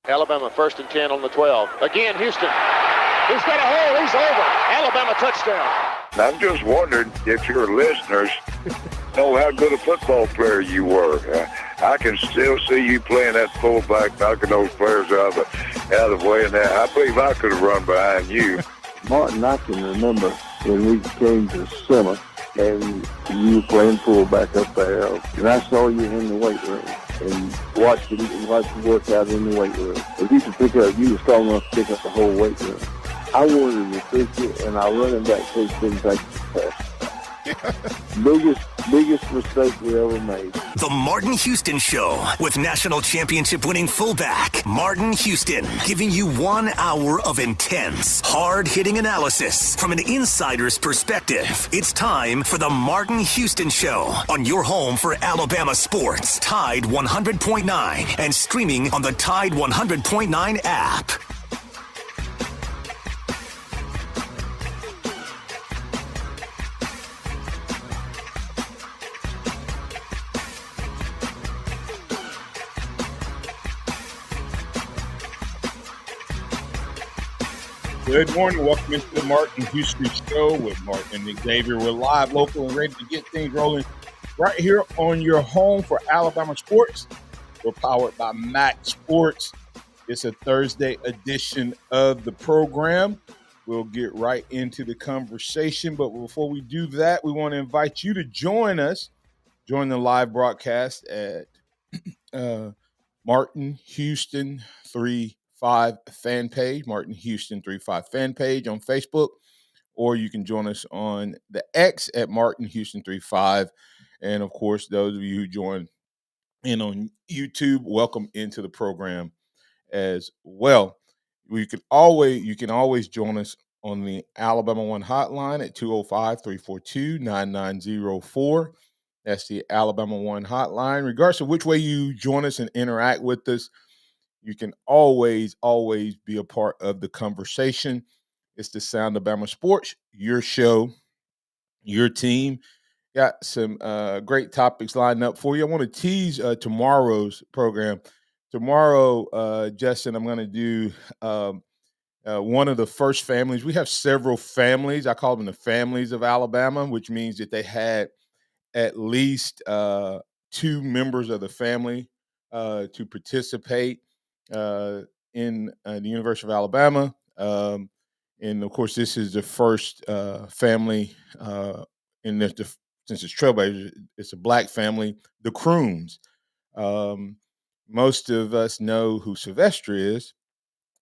Alabama 1st and 10 on the 12. Again, Houston. He's got a hole. He's over. Alabama touchdown. I'm just wondering if your listeners know how good a football player you were. I can still see you playing that fullback, knocking those players out of the way. And that, I believe I could have run behind you. Martin, I can remember when we came to summer and you were playing fullback up there, and I saw you in the weight room and watched you work out in the weight room. If you could pick up, you were strong enough to pick up the whole weight room. I wanted to fix it, and our running back coach didn't take the pass. biggest mistake we ever made. The Martin Houston Show with national championship winning fullback Martin Houston, giving you 1 hour of intense, hard-hitting analysis from an insider's perspective. It's time for the Martin Houston Show on your home for Alabama sports, Tide 100.9, and streaming on the Tide 100.9 app. Good morning. Welcome into the Martin Houston Show with Martin and Xavier. We're live, local, and ready to get things rolling right here on your home for Alabama sports. We're powered by MaX Sports. It's a Thursday edition of the program. We'll get right into the conversation. But before we do that, we want to invite you to join us. Join the live broadcast at Martin Houston 35 fan page, Martin Houston 35 fan page on Facebook, or you can join us on the X at Martin Houston 35. And of course, those of you who join in on YouTube, welcome into the program as well. You can always join us on the Alabama One hotline at 205-342-9904. That's the Alabama One hotline. Regardless of which way you join us and interact with us, you can always be a part of the conversation. It's the Sound of Bama Sports, your show, your team. Got some great topics lined up for you. I want to tease tomorrow's program. Tomorrow, Justin, I'm going to do one of the first families. We have several families. I call them the families of Alabama, which means that they had at least 2 members of the family to participate in the University of Alabama. And, of course, this is the first family in this, since it's Trailblazers, it's a black family, the Crooms. Most of us know who Sylvester is.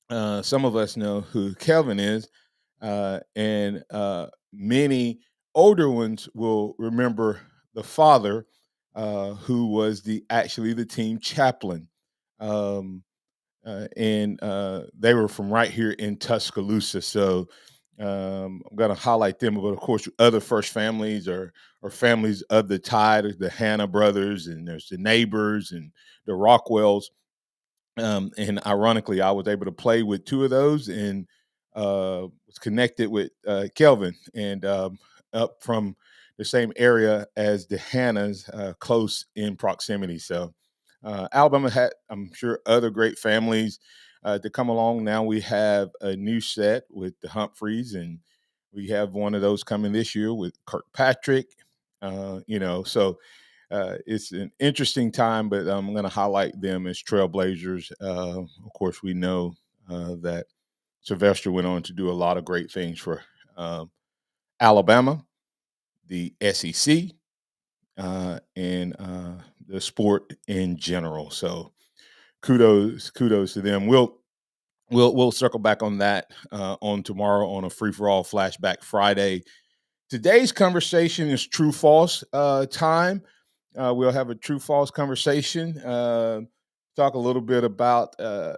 Some of us know who Kelvin is. And many older ones will remember the father, who was actually the team chaplain. And they were from right here in Tuscaloosa. So I'm going to highlight them. But, of course, other first families are families of the Tide, the Hanna brothers, and there's the Neighbors and the Rockwells. And ironically, I was able to play with 2 of those and was connected with Kelvin and up from the same area as the Hannas, close in proximity. So Alabama had, I'm sure, other great families to come along. Now we have a new set with the Humphreys, and we have one of those coming this year with Kirkpatrick. So it's an interesting time, but I'm going to highlight them as Trailblazers. Of course, we know that Sylvester went on to do a lot of great things for Alabama, the SEC, and the sport in general. So kudos to them. We'll circle back on that on tomorrow on a free-for-all Flashback Friday. Today's conversation is true-false time. We'll have a true-false conversation, talk a little bit about Kalen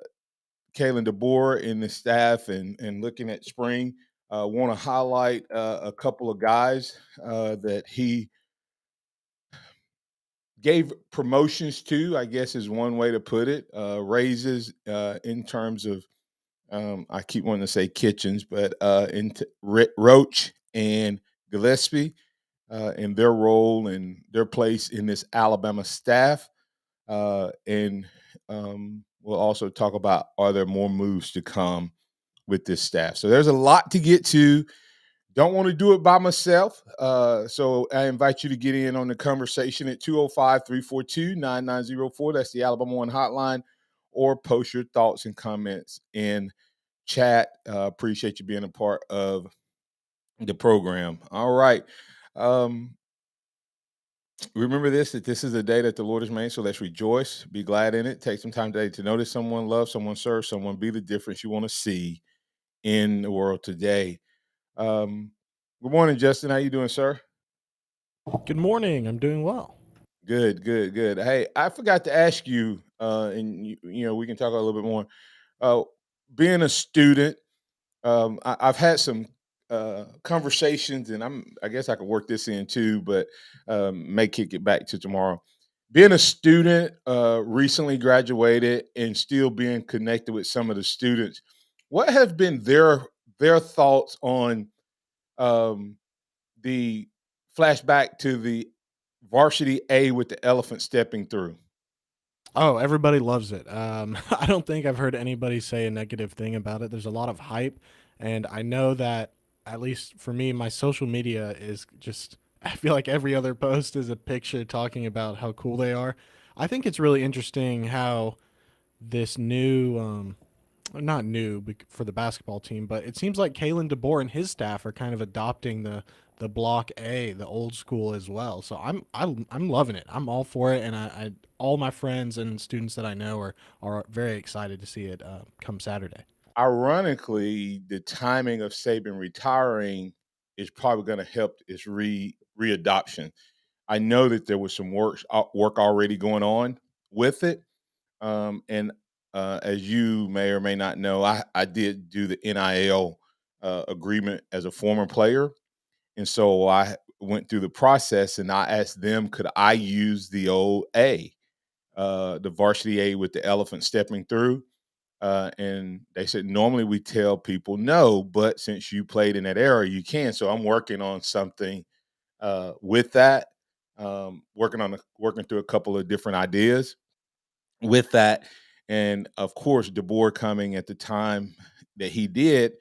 DeBoer and the staff and looking at spring. Want to highlight a couple of guys that he gave promotions to, I guess is one way to put it, raises in terms of, I keep wanting to say Kitchens, but Roach and Gillespie in their role and their place in this Alabama staff. And we'll also talk about, are there more moves to come with this staff? So there's a lot to get to. Don't want to do it by myself. So I invite you to get in on the conversation at 205-342-9904. That's the Alabama One hotline, or post your thoughts and comments in chat. Appreciate you being a part of the program. All right. Remember that this is a day that the Lord has made, so let's rejoice, be glad in it. Take some time today to notice someone, love someone, serve someone, be the difference you want to see in the world today. Good morning, Justin. How you doing, sir? Good morning. I'm doing well. Good, good, good. Hey, I forgot to ask you, and we can talk a little bit more. Being a student, I've had some conversations, and I guess I could work this in too, but may kick it back to tomorrow. Being a student, recently graduated, and still being connected with some of the students, what have been their thoughts on um, the flashback to the varsity A with the elephant stepping through? Oh, everybody loves it. I don't think I've heard anybody say a negative thing about it. There's a lot of hype, and I know that, at least for me, my social media is just, I feel like every other post is a picture talking about how cool they are. I think it's really interesting how this new, not new for the basketball team, but it seems like Kalen DeBoer and his staff are kind of adopting the block A, the old school as well. So I'm loving it. I'm all for it, and I all my friends and students that I know are very excited to see it come Saturday. Ironically, the timing of Saban retiring is probably going to help its readoption. I know that there was some work already going on with it, and as you may or may not know, I did do the NIL agreement as a former player, and so I went through the process, and I asked them, could I use the old A, the varsity A with the elephant stepping through? And they said, normally we tell people no, but since you played in that era, you can. So I'm working on something with that, working through a couple of different ideas with that. And of course, DeBoer coming at the time that he did,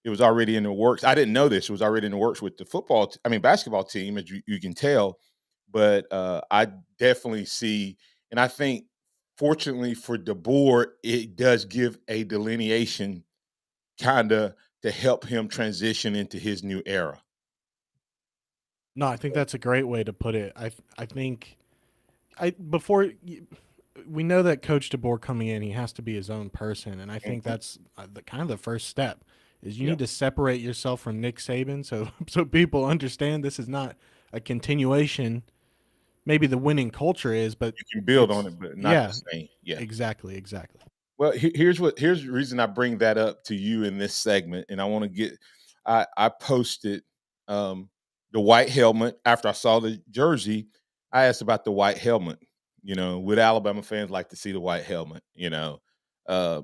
it was already in the works. I didn't know this. It was already in the works with the basketball team, as you can tell. But I definitely see, and I think, fortunately for DeBoer, it does give a delineation kind of to help him transition into his new era. No, I think that's a great way to put it. I think I before we know that Coach DeBoer coming in, he has to be his own person, and I think Mhm. that's kind of the first step. Is you Yeah, need to separate yourself from Nick Saban, so so people understand this is not a continuation. Maybe the winning culture is, but you can build on it's it, but not the yeah, same. Yeah. exactly. Well, here's the reason I bring that up to you in this segment, and I want to get. I posted um, the white helmet after I saw the jersey. I asked about the white helmet. Would Alabama fans like to see the white helmet? Uh,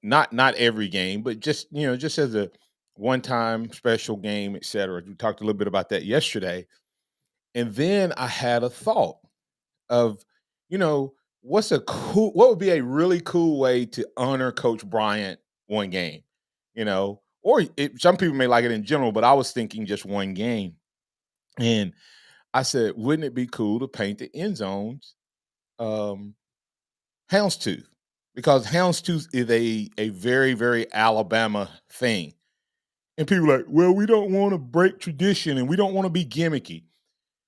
not every game, but just as a one-time special game, etc. We talked a little bit about that yesterday, and then I had a thought of, you know, what would be a really cool way to honor Coach Bryant one game, or some people may like it in general, but I was thinking just one game. And I said, wouldn't it be cool to paint the end zones um, houndstooth? Because houndstooth is a very, very Alabama thing. And people are like, well, we don't want to break tradition and we don't want to be gimmicky.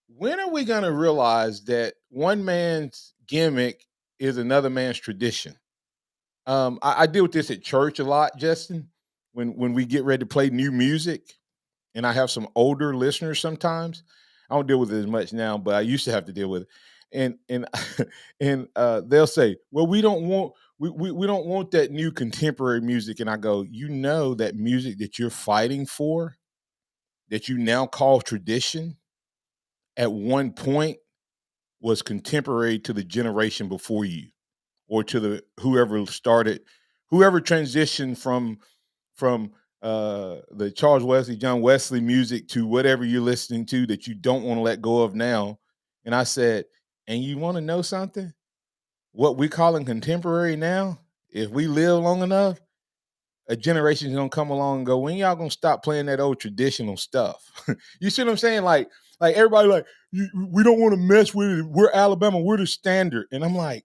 When are we going to realize that one man's gimmick is another man's tradition? I deal with this at church a lot, Justin. When we get ready to play new music, and I have some older listeners sometimes. I don't deal with it as much now, but I used to have to deal with it. And and they'll say, "Well, we don't want that new contemporary music." And I go, that music that you're fighting for, that you now call tradition, at one point was contemporary to the generation before you, or to the whoever transitioned from the Charles Wesley, John Wesley music to whatever you're listening to that you don't want to let go of now. And I said, and you want to know something? What we calling contemporary now if we live long enough, a generation's gonna come along and go, when y'all gonna stop playing that old traditional stuff? You see what I'm saying? Like everybody like, we don't want to mess with it. We're Alabama, we're the standard. And I'm like,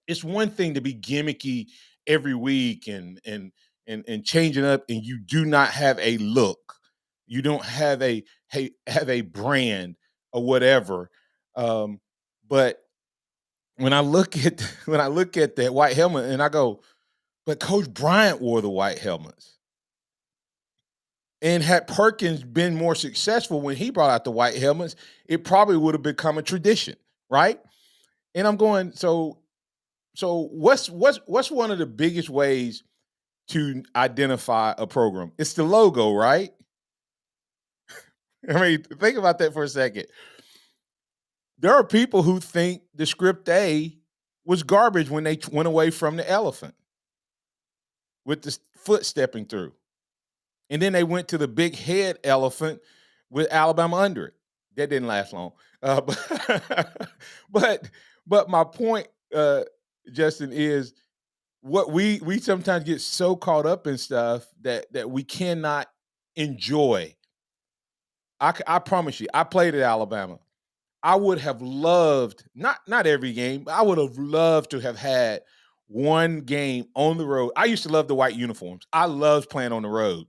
it's one thing to be gimmicky every week and changing up, and you do not have a look. You don't have a brand or whatever. But when I look at that white helmet and I go, but Coach Bryant wore the white helmets. And had Perkins been more successful when he brought out the white helmets, it probably would have become a tradition, right? And I'm going, so what's one of the biggest ways to identify a program? It's the logo, right? I mean, think about that for a second. There are people who think the script A was garbage when they went away from the elephant with the foot stepping through. And then they went to the big head elephant with Alabama under it. That didn't last long. But but my point, Justin, is what we sometimes get so caught up in stuff that we cannot enjoy. I promise you, I played at Alabama. I would have loved not every game, but I would have loved to have had one game on the road. I used to love the white uniforms. I loved playing on the road.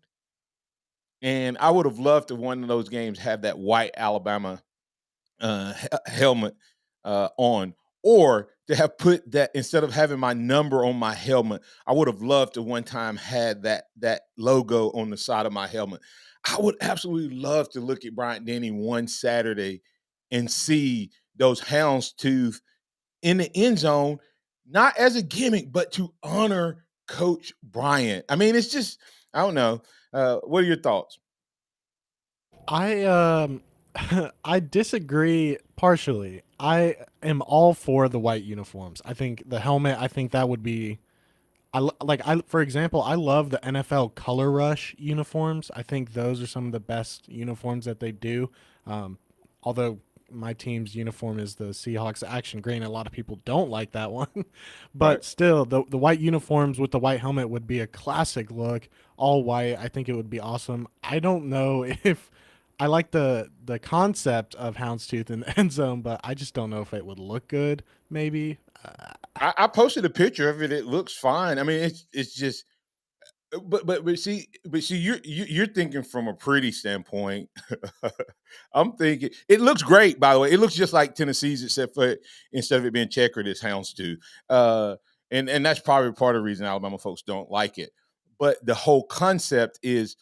And I would have loved to one of those games have that white Alabama helmet on, or to have put that instead of having my number on my helmet. I would have loved to one time had that logo on the side of my helmet. I would absolutely love to look at Bryant Denny one Saturday and see those houndstooth in the end zone, not as a gimmick, but to honor Coach Bryant. I mean, it's just, I don't know. What are your thoughts? I I disagree partially. I am all for the white uniforms. I think the helmet, I think that would be I for example, I love the NFL Color Rush uniforms. I think those are some of the best uniforms that they do. Um, although my team's uniform is the Seahawks Action Green, a lot of people don't like that one. Right. But still, the white uniforms with the white helmet would be a classic look. All white, I think it would be awesome. I don't know if I like the concept of houndstooth in the end zone, but I just don't know if it would look good. Maybe. I posted a picture of it. It looks fine. I mean, it's just, but see, you're thinking from a pretty standpoint. I'm thinking it looks great. By the way, it looks just like Tennessee's, except for instead of it being checkered, it's houndstooth. Uh, and that's probably part of the reason Alabama folks don't like it. But the whole concept is,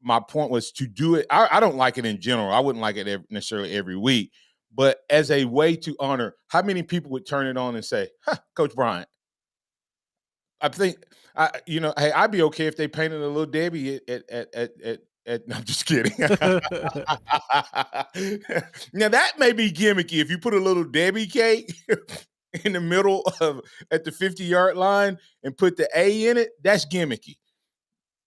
my point was to do it. I don't like it in general. I wouldn't like it necessarily every week, but as a way to honor, how many people would turn it on and say, huh, Coach Bryant? I think hey, I'd be okay if they painted a little Debbie at no, I'm just kidding. Now that may be gimmicky if you put a little Debbie cake in the middle of at the 50-yard line and put the A in it. That's gimmicky.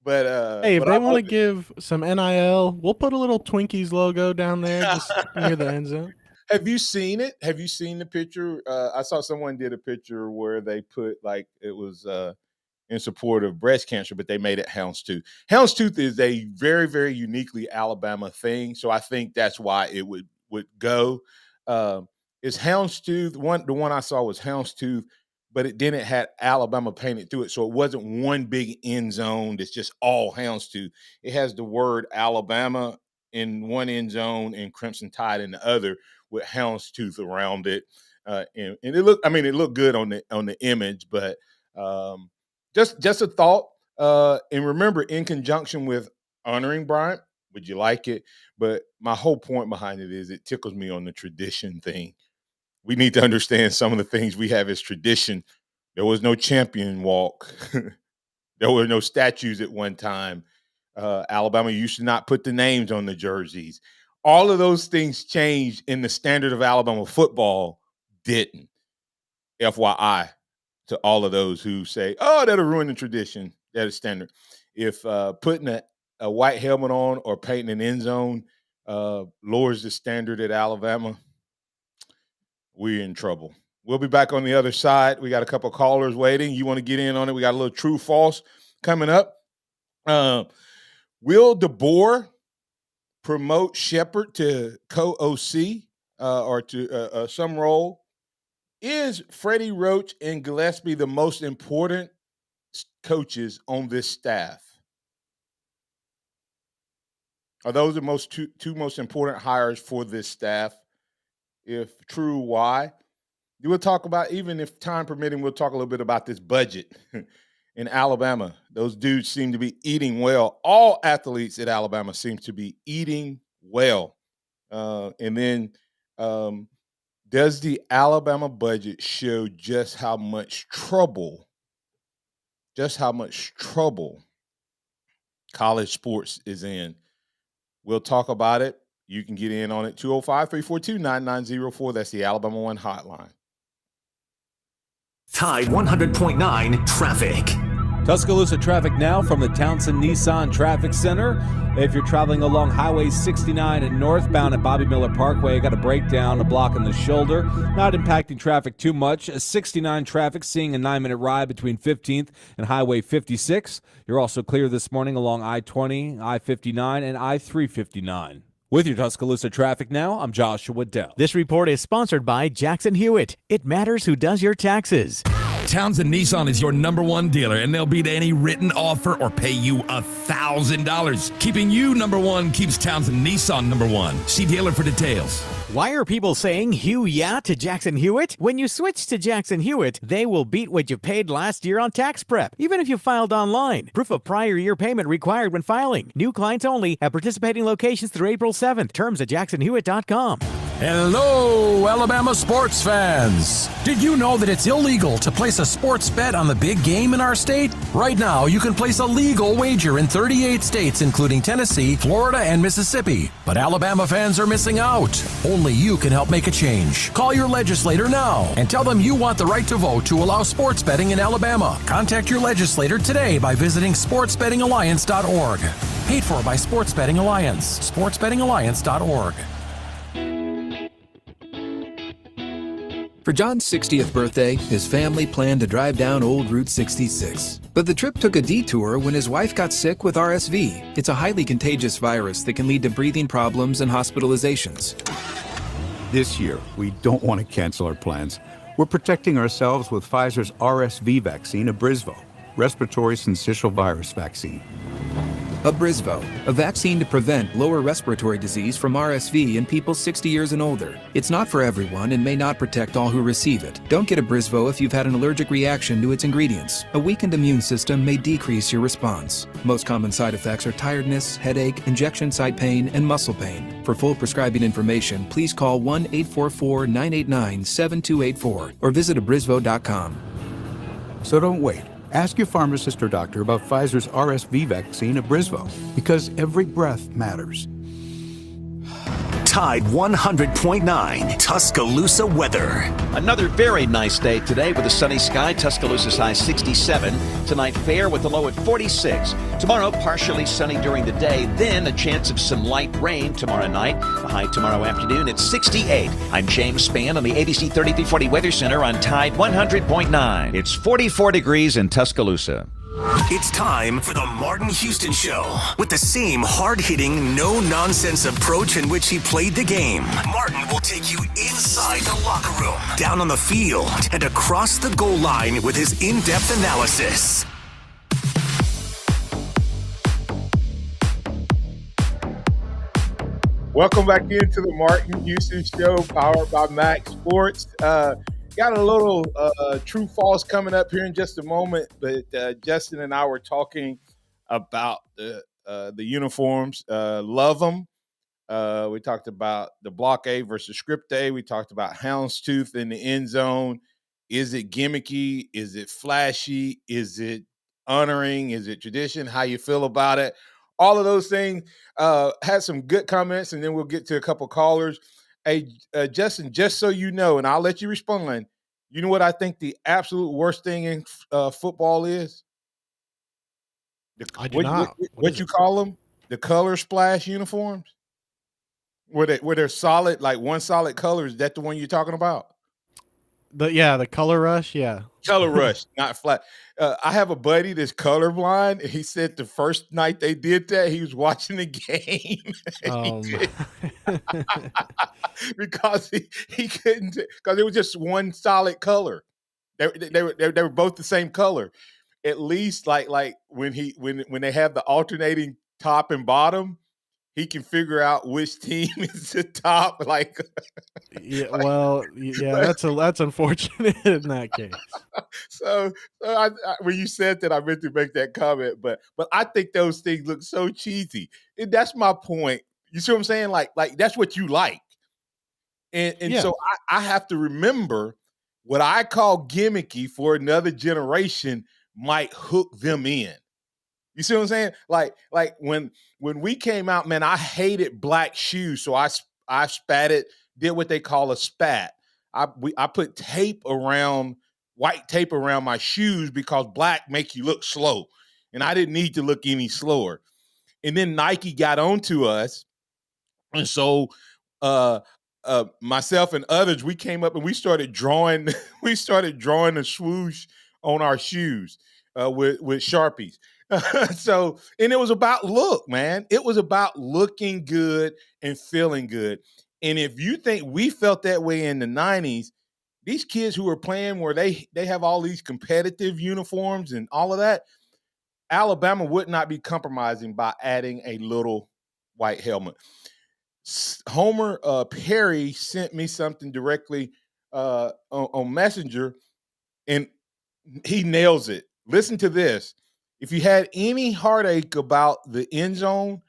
Hey, if But I they want love to it. give some NIL, we'll put a little Twinkies logo down there just near the end zone. Have you seen it? Have you seen the picture? I saw someone did a picture where they put like it was in support of breast cancer, but they made it houndstooth. Houndstooth is a very, very uniquely Alabama thing, so I think that's why it would go. Um, is houndstooth the one I saw was houndstooth, but it had Alabama painted through it, so it wasn't one big end zone that's just all houndstooth. It has the word Alabama in one end zone and Crimson Tide in the other, with houndstooth around it. And it looked good on the image, but just a thought. And remember, in conjunction with honoring Bryant, would you like it? But my whole point behind it is it tickles me on the tradition thing. We need to understand some of the things we have as tradition. There was no champion walk. There were no statues at one time. Alabama used to not put the names on the jerseys. All of those things changed, and the standard of Alabama football didn't. FYI to all of those who say, "Oh, that'll ruin the tradition." That is standard. If putting a white helmet on or painting an end zone lowers the standard at Alabama, we're in trouble. We'll be back on the other side. We got a couple callers waiting. You want to get in on it? We got a little true false coming up. Will DeBoer promote Shepard to co-OC or to some role? Is Freddie Roach and Gillespie the most important coaches on this staff? Are those the two most important hires for this staff? If true, why? We'll talk about, even if time permitting, we'll talk a little bit about this budget in Alabama. Those dudes seem to be eating well. All athletes at Alabama seem to be eating well. And then does the Alabama budget show just how much trouble college sports is in? We'll talk about it. You can get in on it. 205-342-9904. That's the Alabama One hotline. Tide 100.9 traffic. Tuscaloosa traffic now from the Townsend Nissan Traffic Center. If you're traveling along Highway 69 and northbound at Bobby Miller Parkway, got a breakdown, a block in the shoulder. Not impacting traffic too much. 69 traffic seeing a 9-minute ride between 15th and Highway 56. You're also clear this morning along I-20, I-59, and I-359. With your Tuscaloosa traffic now, I'm Joshua Dell. This report is sponsored by Jackson Hewitt. It matters who does your taxes. Townsend Nissan is your #1 dealer, and they'll beat any written offer or pay you $1,000. Keeping you #1 keeps Townsend Nissan #1. See dealer for details. Why are people saying hew yeah to Jackson Hewitt? When you switch to Jackson Hewitt, they will beat what you paid last year on tax prep, even if you filed online. Proof of prior year payment required when filing. New clients only at participating locations through April 7th. Terms at jacksonhewitt.com. Hello, Alabama sports fans. Did you know that it's illegal to place a sports bet on the big game in our state? Right now, you can place a legal wager in 38 states, including Tennessee, Florida, and Mississippi. But Alabama fans are missing out. Only you can help make a change. Call your legislator now and tell them you want the right to vote to allow sports betting in Alabama. Contact your legislator today by visiting sportsbettingalliance.org. Paid for by Sports Betting Alliance. sportsbettingalliance.org. For John's 60th birthday, his family planned to drive down Old Route 66. But the trip took a detour when his wife got sick with RSV. It's a highly contagious virus that can lead to breathing problems and hospitalizations. This year, we don't want to cancel our plans. We're protecting ourselves with Pfizer's RSV vaccine, Abrysvo, respiratory syncytial virus vaccine. Abrysvo, a vaccine to prevent lower respiratory disease from RSV in people 60 years and older. It's not for everyone and may not protect all who receive it. Don't get Abrysvo if you've had an allergic reaction to its ingredients. A weakened immune system may decrease your response. Most common side effects are tiredness, headache, injection site pain, and muscle pain. For full prescribing information, please call 1-844-989-7284 or visit abrysvo.com. So don't wait. Ask your pharmacist or doctor about Pfizer's RSV vaccine, Abrysvo, because every breath matters. Tide 100.9 Tuscaloosa weather. Another very nice day today with a sunny sky. Tuscaloosa's high 67. Tonight fair with a low at 46. Tomorrow partially sunny during the day, then a chance of some light rain tomorrow night. The high tomorrow afternoon at 68. I'm James Spann on the ABC 3340 Weather Center on Tide 100.9. It's 44 degrees in Tuscaloosa. It's time for the Martin Houston Show. With the same hard-hitting, no-nonsense approach in which he played the game, Martin will take you inside the locker room, down on the field, and across the goal line with his in-depth analysis. Welcome back into the Martin Houston Show, powered by MaX Sports. Got a little true false coming up here in just a moment, but Justin and I were talking about the uniforms. Love them. We talked about the block A versus script A. We talked about houndstooth in the end zone. Is it gimmicky? Is it flashy? Is it honoring? Is it tradition? How you feel about it? All of those things. Had some good comments, and then we'll get to a couple callers. Hey, Justin, just so you know, and I'll let you respond, you know what I think the absolute worst thing in football is? I do not. What you call them? The color splash uniforms? Where they're solid, like one solid color. Is that the one you're talking about? The color rush, yeah. Color rush, not flat. I have a buddy that's colorblind, and he said the first night they did that, he was watching the game. And he Um, because he couldn't, because it was just one solid color. They were both the same color. At least like when they have the alternating top and bottom, he can figure out which team is the top. Like, yeah, well, yeah, that's unfortunate in that case. so when you said that, I meant to make that comment, but I think those things look so cheesy, and that's my point. You see what I'm saying? Like that's what you like, and Yeah. so I have to remember what I call gimmicky for another generation might hook them in. You see what I'm saying? Like when we came out, man, I hated black shoes, so I spatted, did what they call a spat. I put white tape around my shoes because black make you look slow, and I didn't need to look any slower. And then Nike got onto us, and so myself and others, we came up and we started drawing the swoosh on our shoes with Sharpies. So, and it was about look, man. It was about looking good and feeling good. And if you think we felt that way in the 90s, these kids who are playing where they have all these competitive uniforms and all of that, Alabama would not be compromising by adding a little white helmet. Homer Perry sent me something directly on Messenger, and he nails it. Listen to this. If you had any heartache about the end zone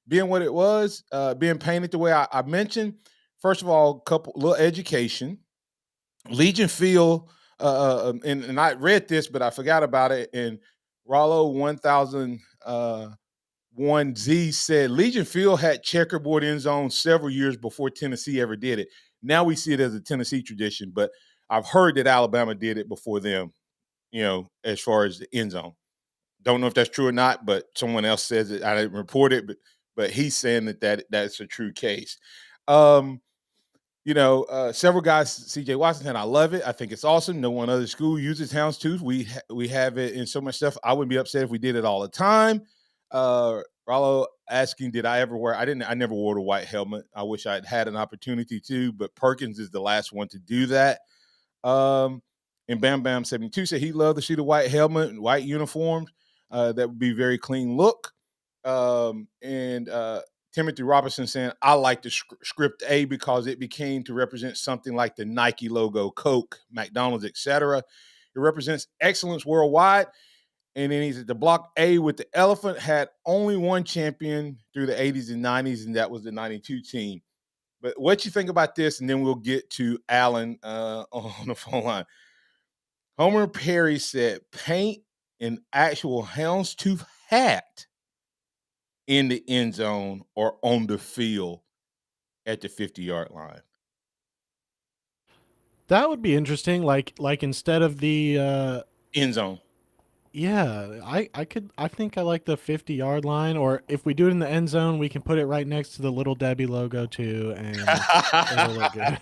being what it was, being painted the way I mentioned, first of all, little education. Legion Field, and I read this, but I forgot about it. And Rollo 1001Z said Legion Field had checkerboard end zone several years before Tennessee ever did it. Now we see it as a Tennessee tradition, but I've heard that Alabama did it before them, as far as the end zone. Don't know if that's true or not, but someone else says it. I didn't report it, but he's saying that's a true case. Several guys, C.J. Washington, I love it. I think it's awesome. No one other school uses houndstooth. We have it in so much stuff. I wouldn't be upset if we did it all the time. Rollo asking, did I ever wear? I never wore the white helmet. I wish I had an opportunity to, but Perkins is the last one to do that. And Bam Bam 72 said he loved to see the white helmet and white uniforms. That would be very clean look. Timothy Robinson saying, I like the script A because it became to represent something like the Nike logo, Coke, McDonald's, etc. It represents excellence worldwide. And then he said the block A with the elephant had only one champion through the 80s and 90s, and that was the 92 team. But what you think about this, and then we'll get to Alan on the phone line. Homer Perry said, paint an actual houndstooth hat in the end zone or on the field at the 50-yard line. That would be interesting. Like instead of the end zone. Yeah, I think I like the 50-yard line, or if we do it in the end zone, we can put it right next to the Little Debbie logo too, and it'll look good.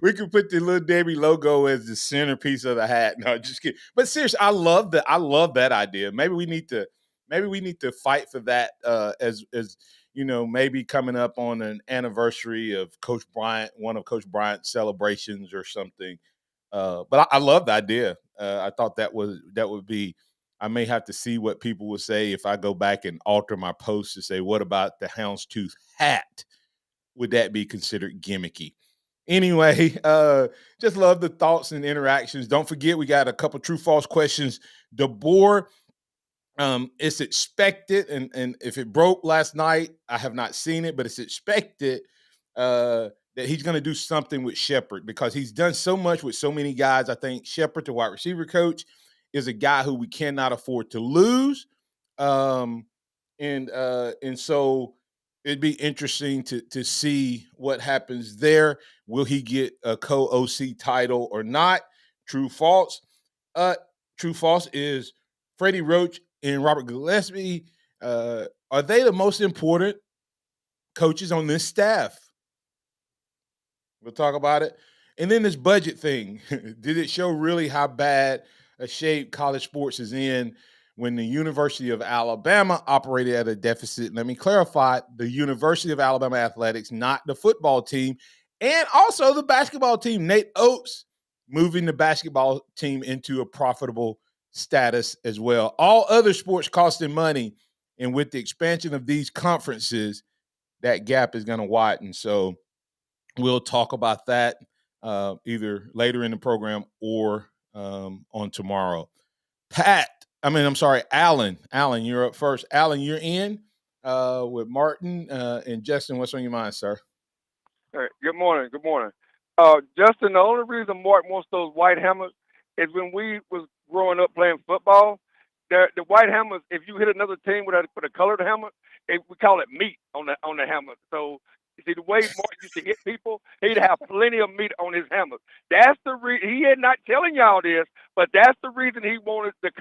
We can put the Little Debbie logo as the centerpiece of the hat. No, just kidding. But seriously, I love that idea. Maybe we need to fight for that as maybe coming up on an anniversary of Coach Bryant, one of Coach Bryant's celebrations or something. But I love the idea. I thought that would be. I may have to see what people will say if I go back and alter my post to say, what about the houndstooth hat? Would that be considered gimmicky? Anyway, just love the thoughts and interactions. Don't forget, we got a couple true-false questions. DeBoer, it's expected, and if it broke last night, I have not seen it, but it's expected that he's going to do something with Shepard because he's done so much with so many guys. I think Shepard, the wide receiver coach, is a guy who we cannot afford to lose. And so it'd be interesting to see what happens there. Will he get a co-OC title or not? True, false. True, false is Freddie Roach and Robert Gillespie. Are they the most important coaches on this staff? We'll talk about it. And then this budget thing, did it show really how bad a shape college sports is in when the University of Alabama operated at a deficit? Let me clarify, the University of Alabama athletics, not the football team, and also the basketball team. Nate Oates moving the basketball team into a profitable status as well. All other sports costing money, and with the expansion of these conferences, that gap is going to widen. So we'll talk about that either later in the program or on tomorrow. Alan. Alan, you're up first. Alan, you're in with Martin and Justin. What's on your mind, sir? All right. Good morning. Good morning. Justin, the only reason Martin wants those white hammers is when we was growing up playing football, the white hammers, if you hit another team with a colored hammer, we call it meat on the hammer. So you see, the way Martin used to hit people, he'd have plenty of meat on his hammers. That's the reason. He is not telling y'all this, but that's the reason he wanted the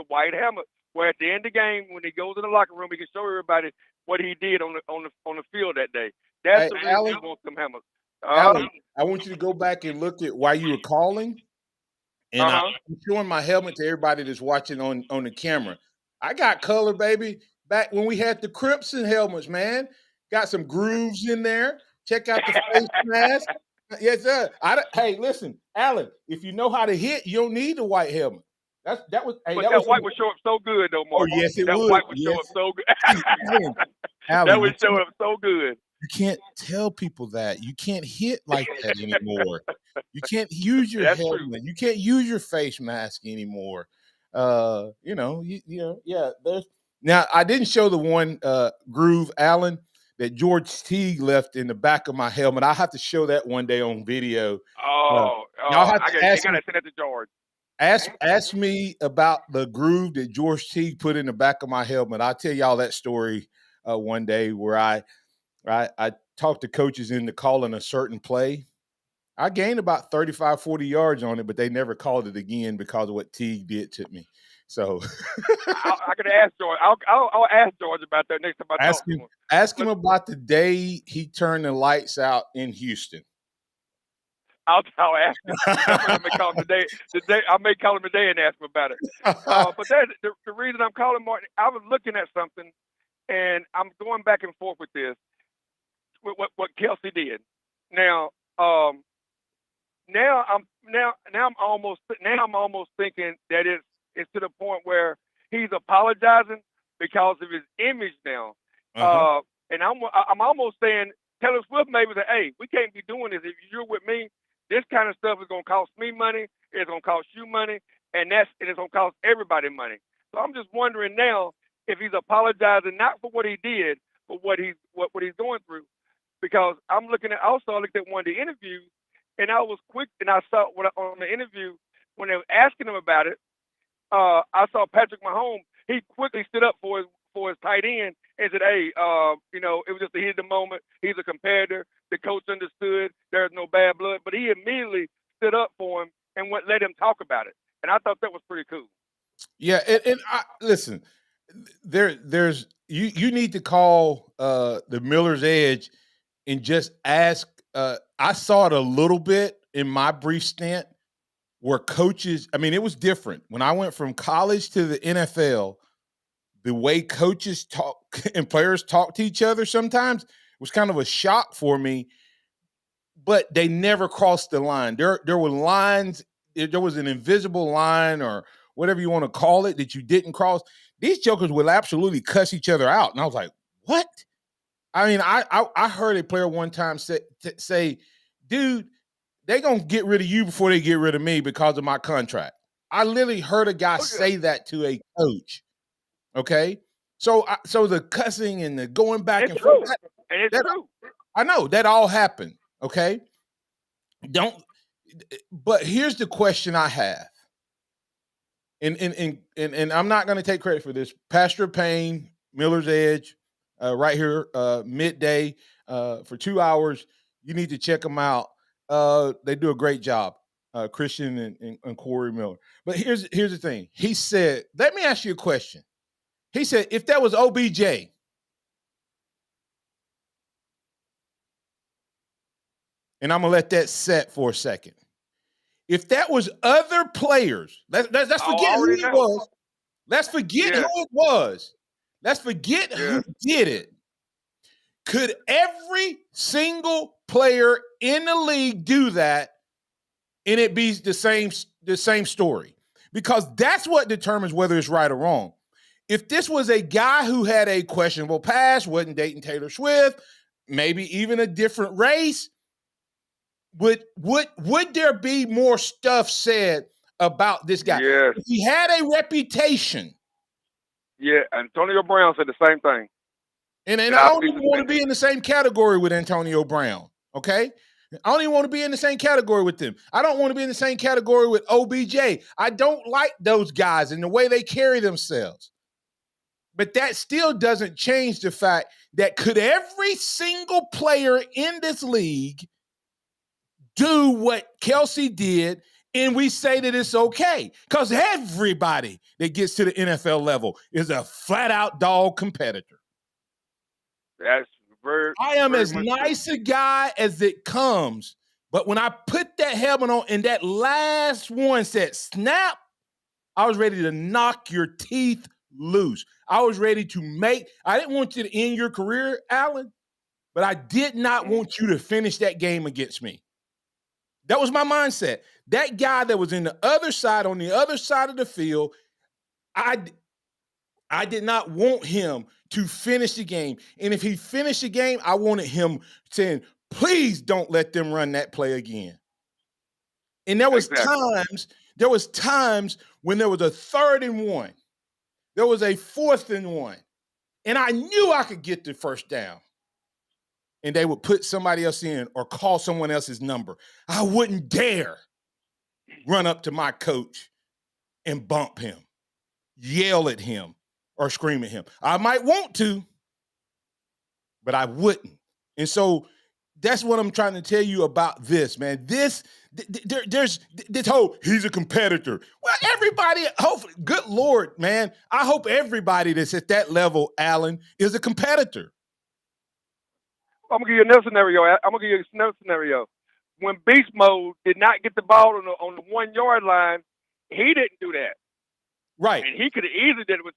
white hammer. Where at the end of the game, when he goes in the locker room, he can show everybody what he did on the field that day. That's the reason Alan, he wants them hammers. Alan, I want you to go back and look at why you were calling. And I'm showing my helmet to everybody that's watching on the camera. I got color, baby. Back when we had the Crimson helmets, man. Got some grooves in there. Check out the face mask. Yes, sir. Hey, listen, Alan, if you know how to hit, you don't need the white helmet. That was. Hey, but that white would show up so good, though, Mark. Oh, yes, it that would. White would show up so good. Alan, that would show up so good. You can't tell people that. You can't hit like that anymore. You can't use your helmet. True. You can't use your face mask anymore. Yeah. Now, I didn't show the one groove, Alan, that George Teague left in the back of my helmet. I'll have to show that one day on video. Y'all have to ask me. Send it to George. Ask me about the groove that George Teague put in the back of my helmet. I'll tell y'all that story one day where I talked to coaches into calling a certain play. I gained about 35, 40 yards on it, but they never called it again because of what Teague did to me. So I could ask George. I'll ask George about that next time I talk to him. Ask him about the day he turned the lights out in Houston. I'll ask him. I may call him today. I may call him today and ask him about it. But that's the reason I'm calling Martin. I was looking at something, and I'm going back and forth with this. With what Kelsey did. Now I'm almost thinking that it's to the point where he's apologizing because of his image now. And I'm almost saying Taylor Swift maybe say, hey, we can't be doing this. If you're with me, this kind of stuff is going to cost me money. It's going to cost you money, and it's going to cost everybody money. So I'm just wondering now if he's apologizing not for what he did, but what he's going through. Because I looked at one of the interviews, and I was quick, and I saw on the interview when they were asking him about it. I saw Patrick Mahomes. He quickly stood up for his tight end and said, "Hey, it was just a heat of the moment. He's a competitor. The coach understood. There's no bad blood." But he immediately stood up for him and let him talk about it. And I thought that was pretty cool. Yeah, listen, there's you need to call the Miller's Edge and just ask. I saw it a little bit in my brief stint where coaches, it was different. When I went from college to the NFL, the way coaches talk and players talk to each other sometimes was kind of a shock for me, but they never crossed the line. There were lines, there was an invisible line or whatever you want to call it that you didn't cross. These jokers would absolutely cuss each other out. And I was like, what? I heard a player one time say, dude, they're going to get rid of you before they get rid of me because of my contract. I literally heard a guy say that to a coach. Okay? So the cussing and the going back and forth. It's true. I know that all happened. Okay? But here's the question I have. And I'm not going to take credit for this. Pastor Payne, Miller's Edge, right here, midday for 2 hours. You need to check them out. They do a great job, Christian and Corey Miller. But here's the thing. He said, let me ask you a question. He said, if that was OBJ, and I'm going to let that set for a second. If that was other players, let's forget who it was. Let's forget who it was. Let's forget who did it. Could every single player in the league do that and it be the same story? Because that's what determines whether it's right or wrong. If this was a guy who had a questionable past, wasn't dating Taylor Swift, maybe even a different race, would there be more stuff said about this guy? Yes. If he had a reputation. Yeah, Antonio Brown said the same thing. And I don't even want to be in the same category with Antonio Brown, okay? I don't even want to be in the same category with them. I don't want to be in the same category with OBJ. I don't like those guys and the way they carry themselves. But that still doesn't change the fact that could every single player in this league do what Kelsey did, and we say that it's okay? Because everybody that gets to the NFL level is a flat-out dog competitor. That's very. I am very as much nice true. a guy as it comes, but when I put that helmet on and that last one said snap, I was ready to knock your teeth loose. I was ready to I didn't want you to end your career, Allen, but I did not want you to finish that game against me. That was my mindset. That guy that was on the other side of the field, I did not want him to finish the game. And if he finished the game, I wanted him saying, please don't let them run that play again. And there was times when there was a 3rd and 1. There was a 4th and 1. And I knew I could get the first down. And they would put somebody else in or call someone else's number. I wouldn't dare run up to my coach and bump him, yell at him, or scream at him. I might want to, but I wouldn't. And so that's what I'm trying to tell you about this, man. There's this whole, he's a competitor. Well, everybody, hopefully, good Lord, man. I hope everybody that's at that level, Allen, is a competitor. I'm going to give you another scenario. When Beast Mode did not get the ball on the 1 yard line, he didn't do that. Right. And he could have easily did it with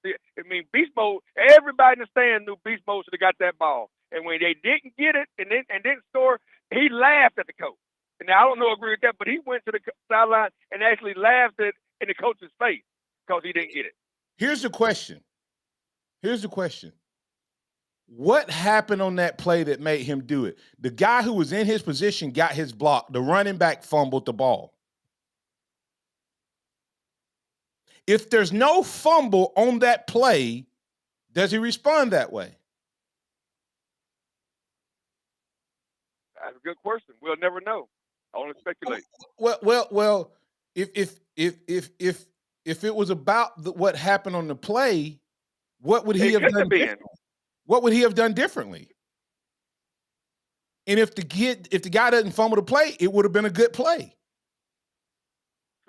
Beast Mode, everybody in the stand knew Beast Mode should have got that ball. And when they didn't get it and didn't score, he laughed at the coach. And now, I don't agree with that, but he went to the sideline and actually laughed in the coach's face because he didn't get it. Here's the question. What happened on that play that made him do it? The guy who was in his position got his block. The running back fumbled the ball. If there's no fumble on that play, does he respond that way? That's a good question. We'll never know. I want to speculate. Well. If it was about what happened on the play, what would he have done differently? What would he have done differently? And if the guy doesn't fumble the play, it would have been a good play.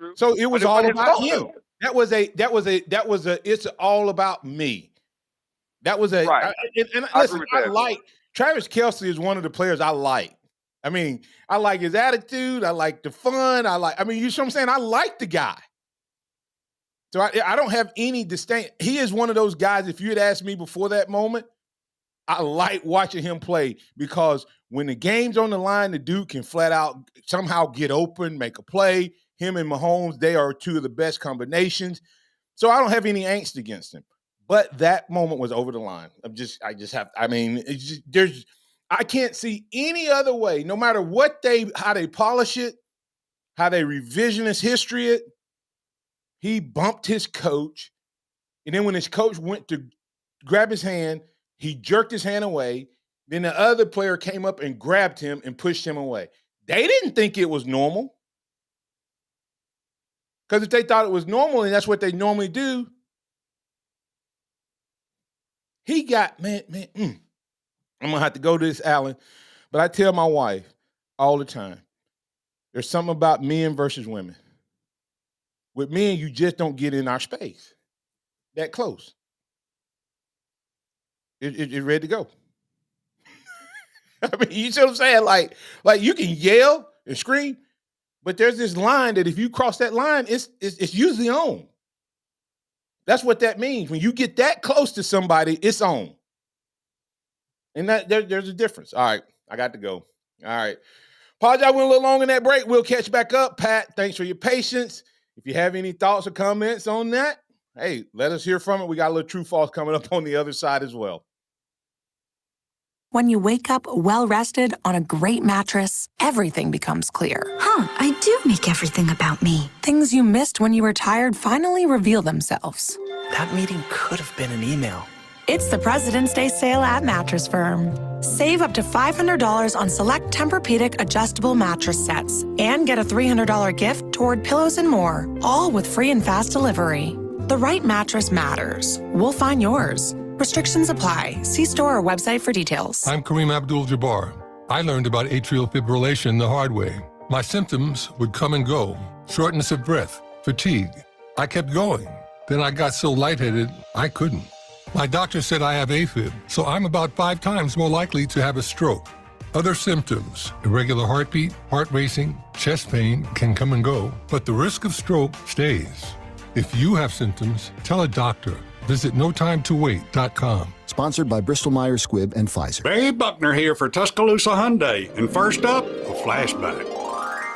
True. So it was all about him. That was a. It's all about me. That was a. Right. Listen, I like Travis Kelce is one of the players I like. I mean, I like his attitude. I like the fun. You know what I'm saying? I like the guy. So I don't have any disdain. He is one of those guys, if you had asked me before that moment, I like watching him play because when the game's on the line, the dude can flat out somehow get open, make a play. Him and Mahomes, they are two of the best combinations. So I don't have any angst against him. But that moment was over the line. I can't see any other way, no matter how they polish it, how they revisionist history it. He bumped his coach. And then when his coach went to grab his hand, he jerked his hand away. Then the other player came up and grabbed him and pushed him away. They didn't think it was normal. Because if they thought it was normal and that's what they normally do, he got, I'm going to have to go to this, Allen. But I tell my wife all the time, there's something about men versus women. With men, you just don't get in our space that close. It's ready to go. I mean, you see what I'm saying? Like you can yell and scream, but there's this line that if you cross that line, it's usually on. That's what that means. When you get that close to somebody, it's on. And that there's a difference. All right, I got to go. All right. Apologize, went a little long in that break. We'll catch back up. Pat, thanks for your patience. If you have any thoughts or comments on that, hey, let us hear from it. We got a little true false coming up on the other side as well. When you wake up well-rested on a great mattress, everything becomes clear. I do make everything about me. Things you missed when you were tired finally reveal themselves. That meeting could have been an email. It's the President's Day sale at Mattress Firm. Save up to $500 on select Tempur-Pedic adjustable mattress sets and get a $300 gift toward pillows and more, all with free and fast delivery. The right mattress matters. We'll find yours. Restrictions apply. See store or website for details. I'm Kareem Abdul-Jabbar. I learned about atrial fibrillation the hard way. My symptoms would come and go. Shortness of breath, fatigue. I kept going. Then I got so lightheaded, I couldn't. My doctor said I have AFib, so I'm about 5 times more likely to have a stroke. Other symptoms, irregular heartbeat, heart racing, chest pain can come and go, but the risk of stroke stays. If you have symptoms, tell a doctor. Visit notimetowait.com. Sponsored by Bristol-Myers Squibb and Pfizer. Barry Buckner here for Tuscaloosa Hyundai. And first up, a flashback.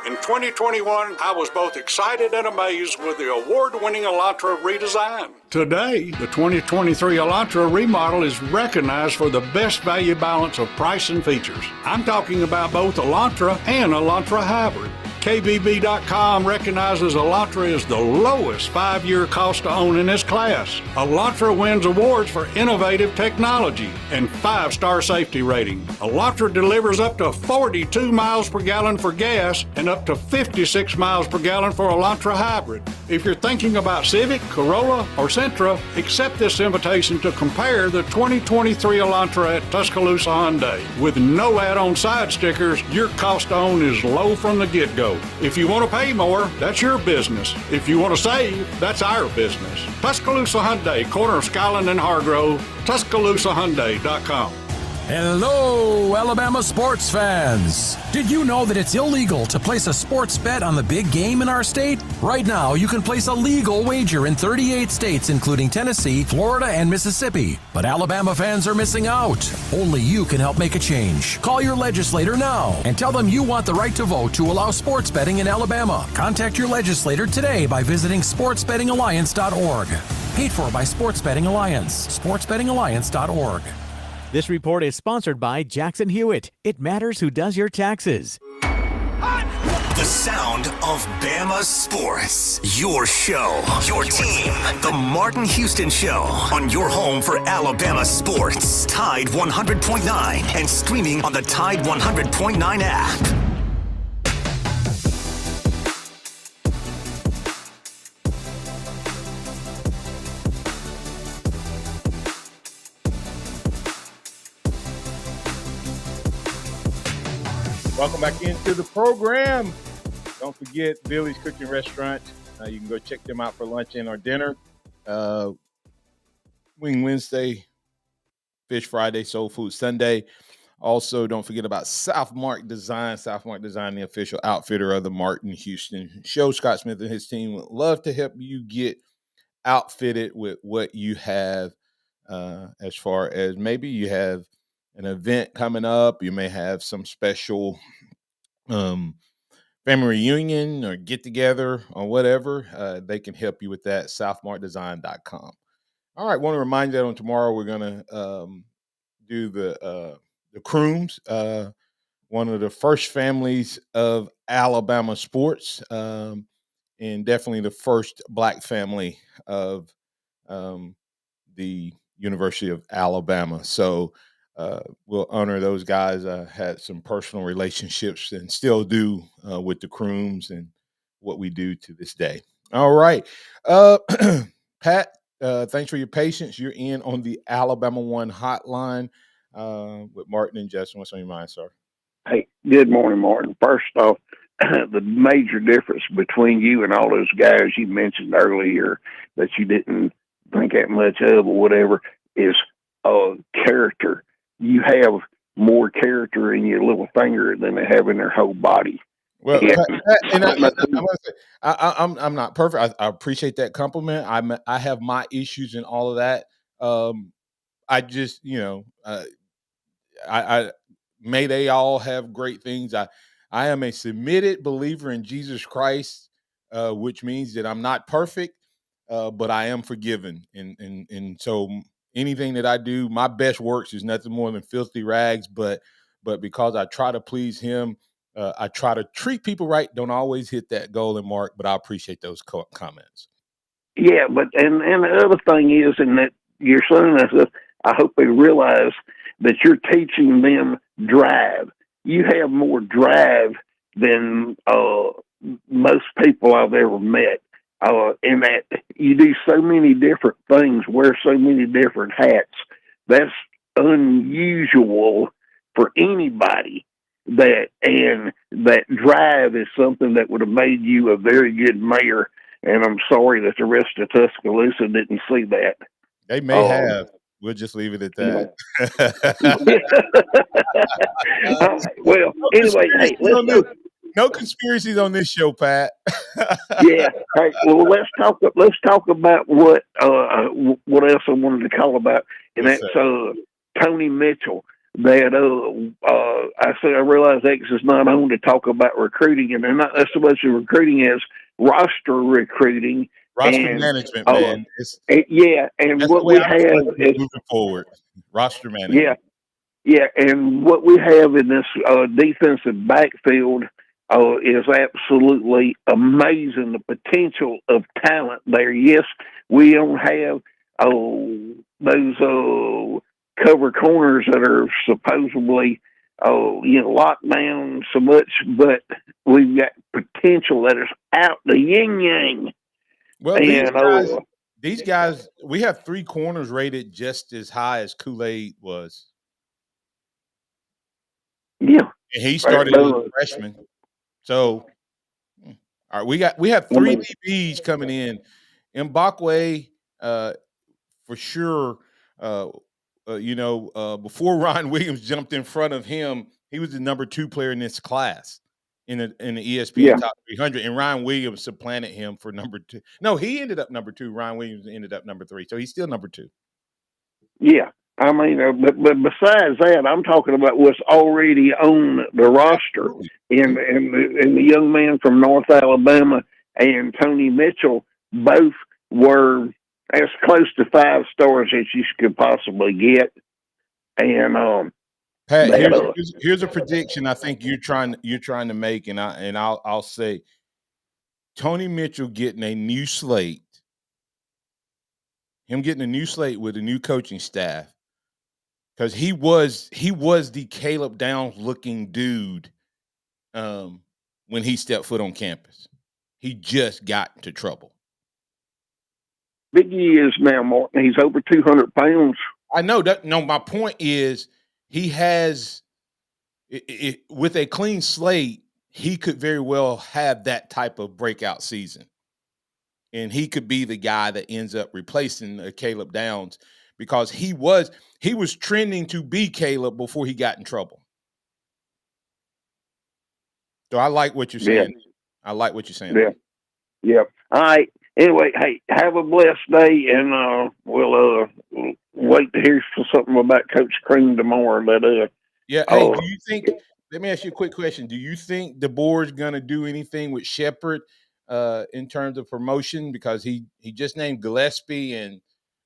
In 2021, I was both excited and amazed with the award-winning Elantra redesign. Today, the 2023 Elantra remodel is recognized for the best value balance of price and features. I'm talking about both Elantra and Elantra Hybrid. KBB.com recognizes Elantra as the lowest 5-year cost to own in its class. Elantra wins awards for innovative technology and 5-star safety rating. Elantra delivers up to 42 miles per gallon for gas and up to 56 miles per gallon for Elantra Hybrid. If you're thinking about Civic, Corolla, or Sentra, accept this invitation to compare the 2023 Elantra at Tuscaloosa Hyundai. With no add-on side stickers, your cost to own is low from the get-go. If you want to pay more, that's your business. If you want to save, that's our business. Tuscaloosa Hyundai, corner of Skyland and Hargrove, TuscaloosaHyundai.com. Hello, Alabama sports fans! Did you know that it's illegal to place a sports bet on the big game in our state? Right now, you can place a legal wager in 38 states, including Tennessee, Florida, and Mississippi. But Alabama fans are missing out. Only you can help make a change. Call your legislator now and tell them you want the right to vote to allow sports betting in Alabama. Contact your legislator today by visiting sportsbettingalliance.org. Paid for by Sports Betting Alliance. sportsbettingalliance.org. This report is sponsored by Jackson Hewitt. It matters who does your taxes. The sound of Bama sports. Your show, your team. The Martin Houston Show on your home for Alabama sports. Tide 100.9 and streaming on the Tide 100.9 app. Welcome back into the program. Don't forget Billy's Cooking Restaurant. You can go check them out for lunch and or dinner. Wing Wednesday, Fish Friday, Soul Food Sunday. Also, don't forget about Southmark Design. Southmark Design, the official outfitter of the Martin Houston Show. Scott Smith and his team would love to help you get outfitted with what you have, as far as maybe you have an event coming up. You may have some special family reunion or get together or whatever. They can help you with that. SouthmarkDesign.com. All right. Want to remind you that on tomorrow we're going to do the Crooms, one of the first families of Alabama sports, and definitely the first Black family of the University of Alabama. So we'll honor those guys. I had some personal relationships and still do with the Crooms and what we do to this day. All right. Pat, thanks for your patience. You're in on the Alabama One hotline with Martin and Justin. What's on your mind, sir? Hey, good morning, Martin. First off, the major difference between you and all those guys you mentioned earlier that you didn't think that much of or whatever is character. You have more character in your little finger than they have in their whole body. Well, and I'm And gonna say, I'm not perfect. I appreciate that compliment. I have my issues and all of that. I just, I may they all have great things. I am a submitted believer in Jesus Christ, which means that I'm not perfect, but I am forgiven. And so anything that I do, my best works is nothing more than filthy rags. But because I try to please Him, I try to treat people right. Don't always hit that golden mark, but I appreciate those comments. yeah, but and the other thing is, and that your son, I hope they realize that you're teaching them drive. You have more drive than most people I've ever met. In that you do so many different things, wear so many different hats. That's unusual for anybody. And that drive is something that would have made you a very good mayor. And I'm sorry that the rest of Tuscaloosa didn't see that. They may have. We'll just leave it at that. Well, anyway, hey, let's go. No conspiracies on this show, Pat. Yeah. Hey, well, let's talk about what else I wanted to call about, and Yes, that's Tony Mitchell. That I realize X is not on to talk about recruiting, and they're not so much recruiting as roster recruiting. Roster management, man. And what we have is moving forward. Roster management. Yeah, and what we have in this defensive backfield is absolutely amazing. The potential of talent there. Yes, we don't have those cover corners that are supposedly locked down so much, but we've got potential that is out the yin yang. Well, these guys, we have 3 corners rated just as high as Kool-Aid was. Yeah, and he started as a freshman. So, all right, we have 3 DBs coming in. Mbakwe, for sure. Before Ryan Williams jumped in front of him, he was the number 2 player in this class in the ESPN Top 300, and Ryan Williams supplanted him for number 2. No, he ended up number 2. Ryan Williams ended up number 3, so he's still number 2. Yeah, I mean, but besides that, I'm talking about what's already on the roster, and the young man from North Alabama and Tony Mitchell both were as close to 5 stars as you could possibly get. And Pat, here's a prediction I think you're trying to make, and I'll say Tony Mitchell getting a new slate, him getting a new slate with a new coaching staff, because he was the Caleb Downs looking dude when he stepped foot on campus. He just got into trouble. Big he is now, Martin. He's over 200 pounds. I know that. No, my point is he has with a clean slate, he could very well have that type of breakout season. And he could be the guy that ends up replacing Caleb Downs, because he was trending to be Caleb before he got in trouble. So I like what you're saying. Yeah. I like what you're saying. Yeah. Yeah. All right. Anyway, hey, have a blessed day, and we'll wait to hear something about Coach Crooms tomorrow. But do you think? Let me ask you a quick question. Do you think DeBoer is going to do anything with Shepard in terms of promotion? Because he just named Gillespie and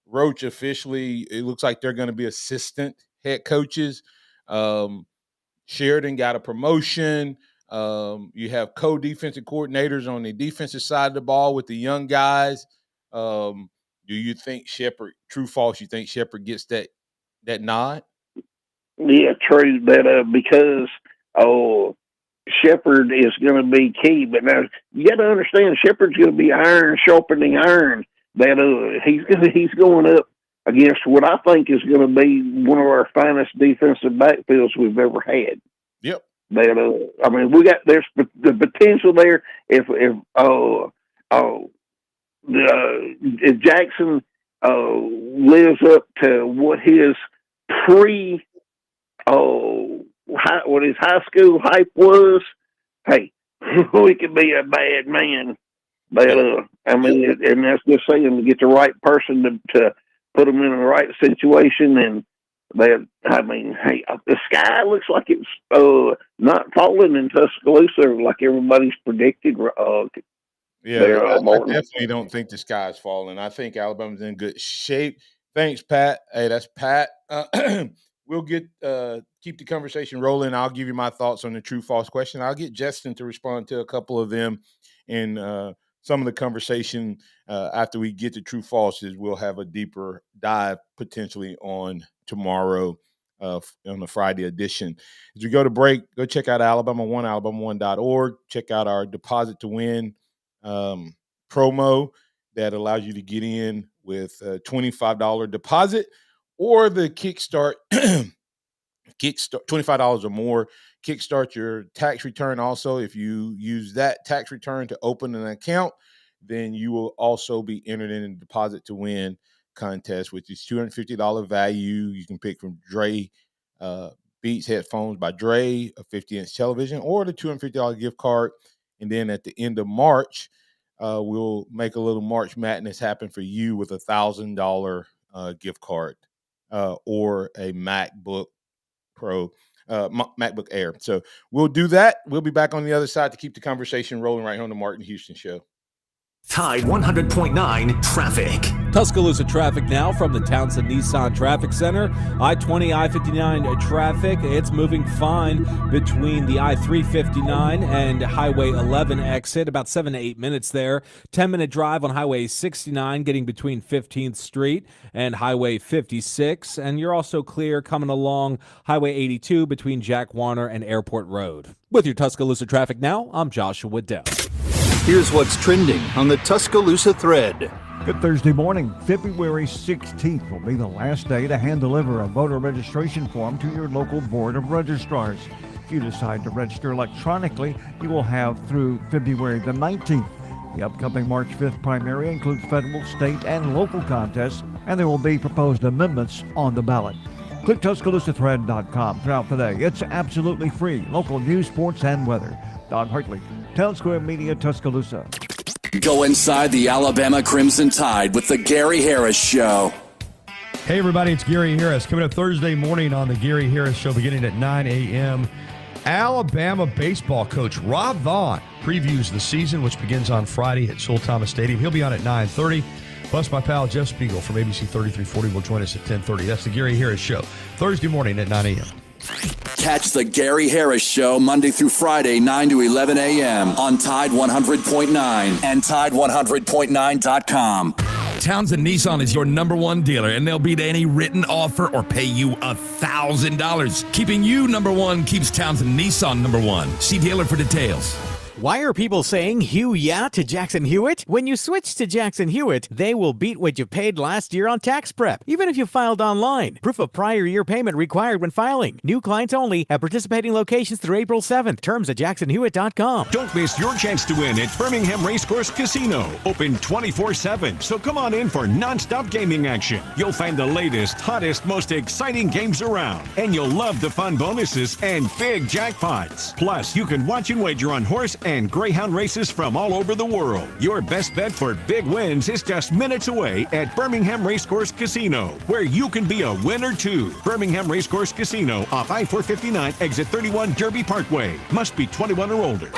Roach officially. It looks like they're going to be assistant head coaches. Sheridan got a promotion. You have co-defensive coordinators on the defensive side of the ball with the young guys. Do you think Shepard, true false, you think Shepard gets that nod? Yeah, true. That because Shepard is going to be key. But now you got to understand, Shepard's going to be iron sharpening iron. That he's going up against what I think is going to be one of our finest defensive backfields we've ever had. Yep. That I mean, there's the potential there. If Jackson lives up to what his what his high school hype was, hey, we could be a bad man. But, and that's just saying to get the right person to put them in the right situation. And hey, the sky looks like it's not falling in Tuscaloosa like everybody's predicted. I definitely don't think the sky's falling. I think Alabama's in good shape. Thanks, Pat. Hey, that's Pat. We'll keep the conversation rolling. I'll give you my thoughts on the true false question. I'll get Justin to respond to a couple of them, and some of the conversation after we get to true falses, we'll have a deeper dive potentially on tomorrow on the Friday edition. As we go to break, go check out Alabama One, alabama1.org. Check out our deposit to win promo that allows you to get in with a $25 deposit or the kickstart $25 or more. Kickstart your tax return also. If you use that tax return to open an account, then you will also be entered in a deposit to win contest, which is $250 value. You can pick from Dre Beats headphones by Dre, a 50-inch television, or the $250 gift card. And then at the end of March, we'll make a little March Madness happen for you with a $1,000 gift card or a MacBook Pro, MacBook Air. So we'll do that. We'll be back on the other side to keep the conversation rolling right here on the Martin Houston Show. Tide 100.9 traffic. Tuscaloosa traffic now from the Townsend Nissan Traffic Center. I-20, I-59 traffic. It's moving fine between the I-359 and Highway 11 exit. About 7 to 8 minutes there. 10-minute drive on Highway 69 getting between 15th Street and Highway 56. And you're also clear coming along Highway 82 between Jack Warner and Airport Road. With your Tuscaloosa traffic now, I'm Joshua Dell. Here's what's trending on the Tuscaloosa thread. Good Thursday morning. February 16th will be the last day to hand deliver a voter registration form to your local board of registrars. If you decide to register electronically, you will have through February the 19th. The upcoming March 5th primary includes federal, state, and local contests, and there will be proposed amendments on the ballot. Click TuscaloosaThread.com throughout the day. It's absolutely free. Local news, sports, and weather. Don Hartley, Town Square Media, Tuscaloosa. Go inside the Alabama Crimson Tide with the Gary Harris Show. Hey, everybody, it's Gary Harris. Coming up Thursday morning on the Gary Harris Show beginning at 9 a.m., Alabama baseball coach Rob Vaughn previews the season, which begins on Friday at Soul Thomas Stadium. He'll be on at 9:30. Plus, my pal Jeff Spiegel from ABC 3340 will join us at 10:30. That's the Gary Harris Show, Thursday morning at 9 a.m. Catch the Gary Harris Show Monday through Friday, 9 to 11 a.m. on Tide 100.9 and Tide100.9.com. Townsend Nissan is your #1 dealer, and they'll beat any written offer or pay you $1,000. Keeping you #1 keeps Townsend Nissan #1. See dealer for details. Why are people saying "Hugh yeah" to Jackson Hewitt? When you switch to Jackson Hewitt, they will beat what you paid last year on tax prep, even if you filed online. Proof of prior year payment required when filing. New clients only at participating locations through April 7th. Terms at jacksonhewitt.com. Don't miss your chance to win at Birmingham Racecourse Casino. Open 24/7, so come on in for nonstop gaming action. You'll find the latest, hottest, most exciting games around, and you'll love the fun bonuses and big jackpots. Plus, you can watch and wager on horse and greyhound races from all over the world. Your best bet for big wins is just minutes away at Birmingham Racecourse Casino, where you can be a winner too. Birmingham Racecourse Casino off I-459, exit 31 Derby Parkway. Must be 21 or older.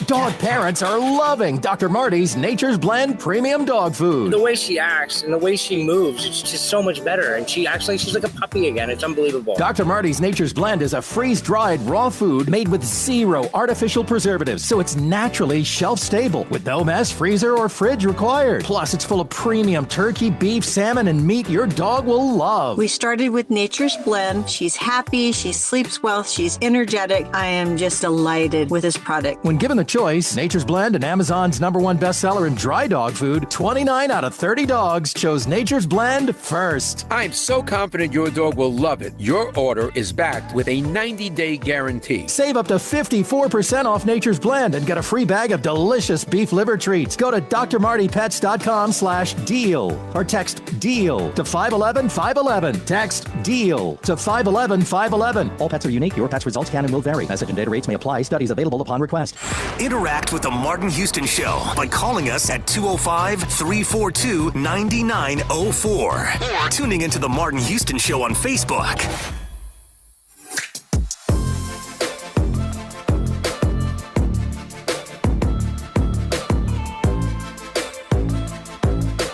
Dog parents are loving Dr. Marty's Nature's Blend Premium Dog Food. The way she acts and the way she moves, it's just so much better. And she's like a puppy again. It's unbelievable. Dr. Marty's Nature's Blend is a freeze-dried raw food made with 0 artificial preservatives, so it's naturally shelf-stable with no mess, freezer, or fridge required. Plus, it's full of premium turkey, beef, salmon, and meat your dog will love. We started with Nature's Blend. She's happy, she sleeps well, she's energetic. I am just delighted with this product. When given the choice, Nature's Blend and Amazon's #1 bestseller in dry dog food, 29 out of 30 dogs chose Nature's Blend first. I'm so confident your dog will love it. Your order is backed with a 90-day guarantee. Save up to 54% off Nature's Blend and get a free bag of delicious beef liver treats. Go to drmartypets.com/deal or text DEAL to 511-511. Text DEAL to 511-511. All pets are unique. Your pet's results can and will vary. Message and data rates may apply. Studies available upon request. Interact with the Martin Houston Show by calling us at 205-342-9904 or tuning into the Martin Houston Show on Facebook.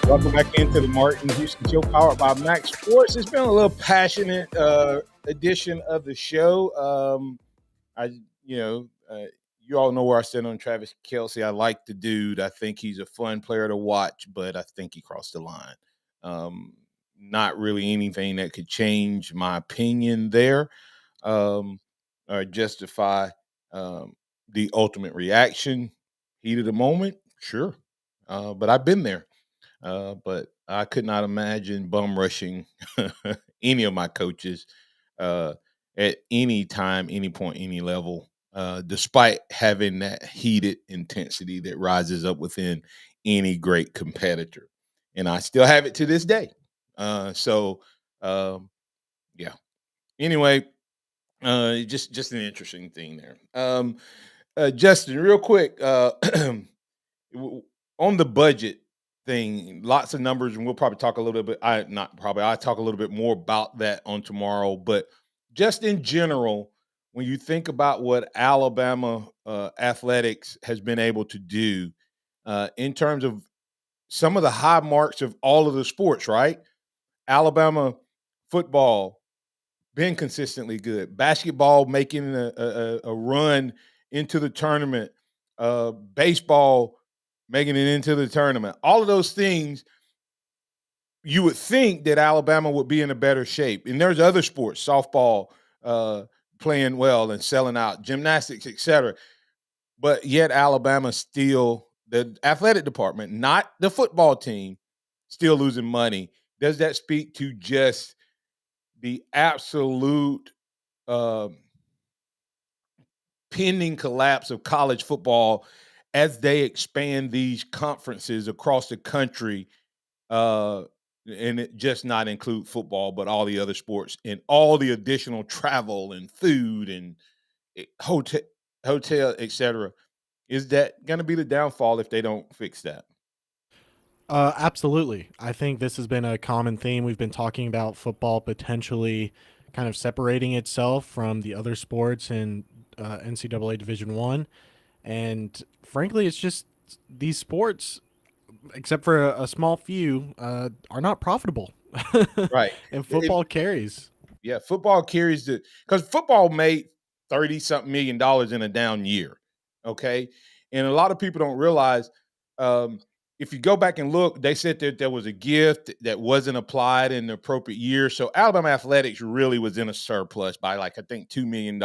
Welcome back into the Martin Houston Show, powered by MaX Sports. It's been a little passionate edition of the show. You all know where I stand on Travis Kelce. I like the dude. I think he's a fun player to watch, but I think he crossed the line. Not really anything that could change my opinion there or justify the ultimate reaction. Heat of the moment, sure. But I've been there. But I could not imagine bum rushing any of my coaches at any time, any point, any level, despite having that heated intensity that rises up within any great competitor. And I still have it to this day. Yeah. Anyway, just an interesting thing there. Justin, real quick, on the budget thing, lots of numbers, and we'll probably talk a little bit. I'll talk a little bit more about that on tomorrow. But just in general, when you think about what Alabama athletics has been able to do in terms of some of the high marks of all of the sports, right? Alabama football been consistently good. Basketball making a run into the tournament. Baseball making it into the tournament. All of those things, you would think that Alabama would be in a better shape. And there's other sports, softball playing well and selling out, gymnastics, etc. But yet Alabama still, the athletic department, not the football team, still losing money. Does that speak to just the absolute pending collapse of college football as they expand these conferences across the country, and it just not include football, but all the other sports and all the additional travel and food and hotel, etc. Is that going to be the downfall if they don't fix that? Absolutely. I think this has been a common theme. We've been talking about football potentially kind of separating itself from the other sports in NCAA Division I. And frankly, it's just these sports, except for a small few, are not profitable. Right. And football carries. Yeah, football carries because football made $30-something million in a down year. Okay. And a lot of people don't realize if you go back and look, they said that there was a gift that wasn't applied in the appropriate year. So Alabama athletics really was in a surplus by I think $2 million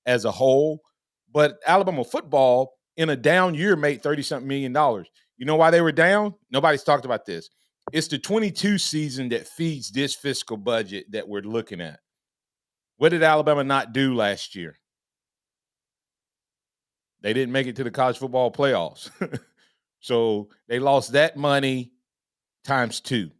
as a whole. But Alabama football in a down year made $30-something million. You know why they were down? Nobody's talked about this. It's the 22 season that feeds this fiscal budget that we're looking at. What did Alabama not do last year? They didn't make it to the college football playoffs. So they lost that money times two.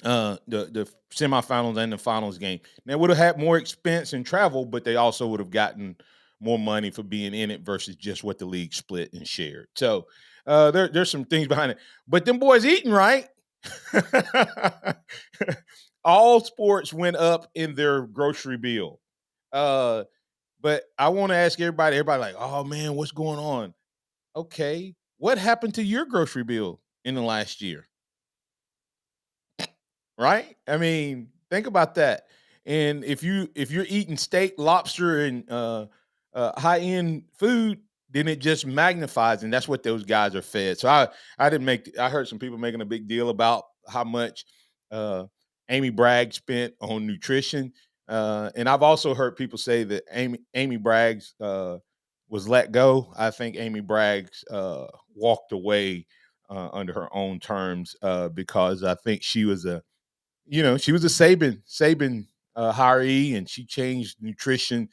The semifinals and the finals game. They would have had more expense and travel, but they also would have gotten more money for being in it versus just what the league split and shared. So there's some things behind it. But them boys eating, right? All sports went up in their grocery bill. But I want to ask everybody like, oh, man, what's going on? Okay, what happened to your grocery bill in the last year? Right? I mean, think about that. And if you're eating steak, lobster, and high-end food, then it just magnifies, and that's what those guys are fed. So I heard some people making a big deal about how much Amy Bragg spent on nutrition. And I've also heard people say that Amy Bragg's was let go. I think Amy Braggs walked away under her own terms because I think she was a Saban hiree, and she changed nutrition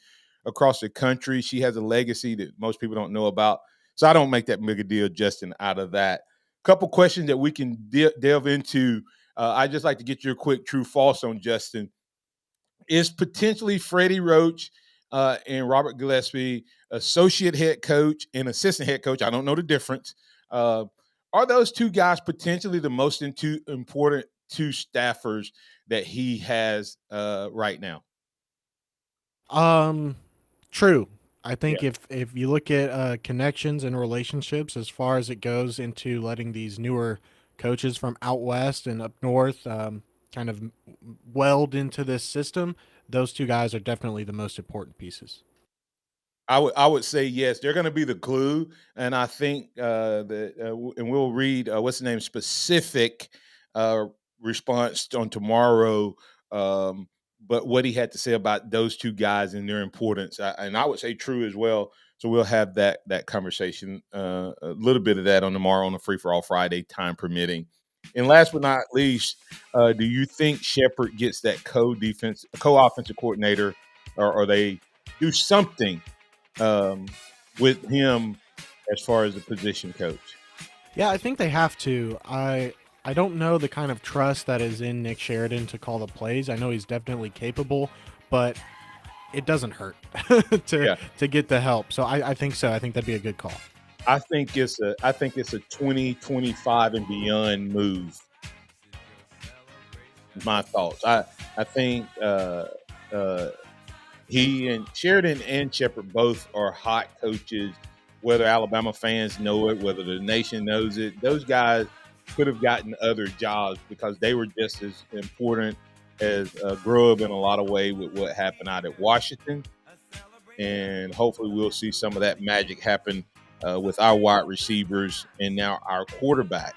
across the country. She has a legacy that most people don't know about. So I don't make that big a deal, Justin, out of that. Couple questions that we can delve into. I'd just like to get your quick true false on Justin. Is potentially Freddie Roach and Robert Gillespie associate head coach and assistant head coach? I don't know the difference. Are those two guys potentially the most important two staffers that he has right now? True. I think if you look at connections and relationships as far as it goes into letting these newer coaches from out west and up north kind of weld into this system, those two guys are definitely the most important pieces. I would say yes. They're going to be the glue, and I think and we'll read what's the name specific response on tomorrow. But what he had to say about those two guys and their importance, and I would say true as well. So we'll have that conversation, a little bit of that on tomorrow on the Free for All Friday, time permitting. And last but not least, do you think Shepherd gets that co-offensive coordinator, or they do something with him as far as the position coach? Yeah, I think they have to. I don't know the kind of trust that is in Nick Sheridan to call the plays. I know he's definitely capable, but it doesn't hurt to get the help. So I think so. I think that'd be a good call. I think it's a 2025 and beyond move. My thoughts. I think he and Sheridan and Shepherd both are hot coaches, whether Alabama fans know it, whether the nation knows it. Those guys could have gotten other jobs because they were just as important as Grubb in a lot of ways with what happened out at Washington. And hopefully we'll see some of that magic happen with our wide receivers and now our quarterback.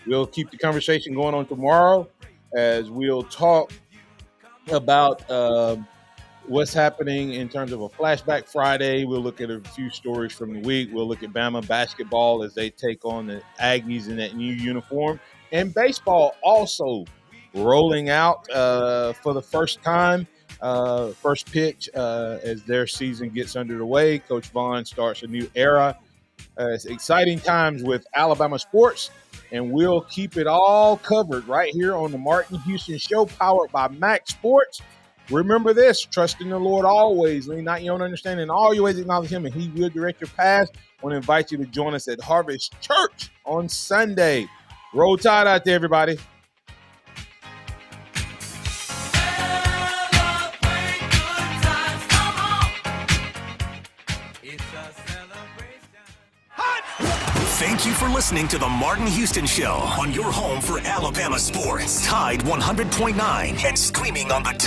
We'll keep the conversation going on tomorrow as we'll talk about what's happening in terms of a Flashback Friday. We'll look at a few stories from the week. We'll look at Bama basketball as they take on the Aggies in that new uniform. And baseball also rolling out for the first time, first pitch as their season gets underway. Coach Vaughn starts a new era. It's exciting times with Alabama sports, and we'll keep it all covered right here on the Martin Houston Show, powered by MaX Sports. Remember this: trust in the Lord always, lean not your own understanding, in all your ways acknowledge him, and he will direct your path. I want to invite you to join us at Harvest Church on Sunday. Roll Tide out there, everybody. Thank you for listening to the Martin Houston Show on your home for Alabama sports. Tide 100.9 and streaming on the Tide.